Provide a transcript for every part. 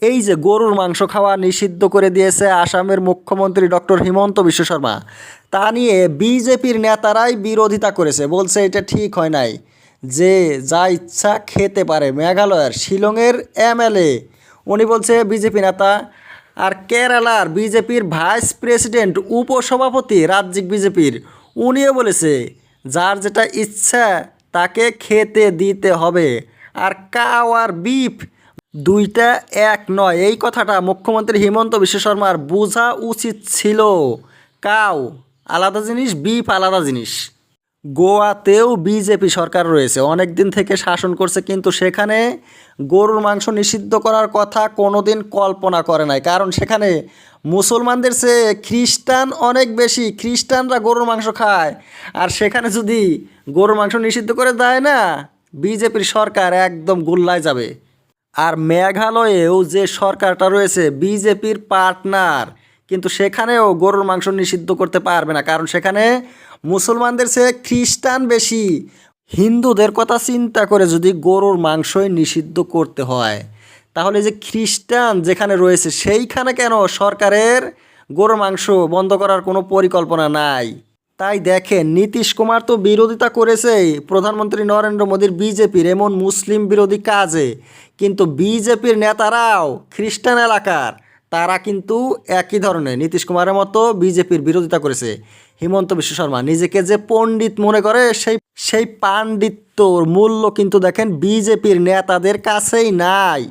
এই যে গরুর মাংস খাওয়া নিষিদ্ধ করে দিয়েছে আসামের মুখ্যমন্ত্রী ডক্টর হিমন্ত বিশ্ব শর্মা, তা নিয়ে বিজেপির নেতারাই বিরোধিতা করেছে, বলছে এটা ঠিক হয় নাই, যে যা ইচ্ছা খেতে পারে। মেঘালয়ের শিলংয়ের এমএলএ উনি বলছে বিজেপি নেতা, আর কেরালার বিজেপির ভাইস প্রেসিডেন্ট উপসভাপতি রাজ্যিক বিজেপির উনিও বলেছে যার যেটা ইচ্ছা তাকে খেতে দিতে হবে। আর কাউ আর বিফ দুইটা এক নয়, এই কথাটা মুখ্যমন্ত্রী হিমন্ত বিশ্ব শর্মার বোঝা উচিত ছিল। কাউ আলাদা জিনিস, বিফ আলাদা জিনিস। গোয়াতেও বিজেপি সরকার রয়েছে, অনেক দিন থেকে শাসন করছে, কিন্তু সেখানে গরুর মাংস নিষিদ্ধ করার কথা কোনোদিন কল্পনা করে নাই, কারণ সেখানে মুসলমানদের চেয়ে খ্রিস্টান অনেক বেশি, খ্রিস্টানরা গরুর মাংস খায়। আর সেখানে যদি গরুর মাংস নিষিদ্ধ করে দেয় না, বিজেপির সরকার একদম গুল্লায় যাবে। আর মেঘালয়েও যে সরকারটা রয়েছে বিজেপির পার্টনার, কিন্তু সেখানেও গরুর মাংস নিষিদ্ধ করতে পারবে না, কারণ সেখানে মুসলমানদের চেয়ে খ্রিস্টান বেশি। হিন্দুদের কথা চিন্তা করে যদি গরুর মাংসই নিষিদ্ধ করতে হয়, তাহলে যে খ্রিস্টান যেখানে রয়েছে সেইখানে কেন সরকারের গরুর মাংস বন্ধ করার কোনো পরিকল্পনা নাই? তাই দেখেন, নীতিশ কুমার তো বিরোধিতা করেছেই প্রধানমন্ত্রী নরেন্দ্র মোদীর বিজেপির এমন মুসলিম বিরোধী কাজে, কিন্তু বিজেপির নেতারাও খ্রিস্টান এলাকার তারা কিন্তু একই ধরনের নীতিশ কুমারের মতো বিজেপির বিরোধিতা করেছে। হিমন্ত বিশ্ব শর্মা নিজেকে যে পণ্ডিত মনে করে, সেই সেই পাণ্ডিত্যর মূল্য কিন্তু দেখেন বিজেপির নেতাদের কাছেই নাই।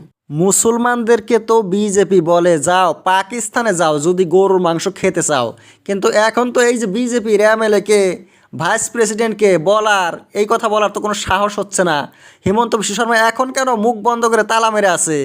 মুসলমানদেরকে তো বিজেপি বলে যাও পাকিস্তানে যাও যদি গরুর মাংস খেতে চাও, কিন্তু এখন তো এই যে বিজেপির এমএলএকে ভাইস প্রেসিডেন্টকে বলার, এই কথা বলার তো কোনো সাহস হচ্ছে না। হিমন্ত বিশ্ব শর্মা এখন কেন মুখ বন্ধ করে তালা মেরে আছে?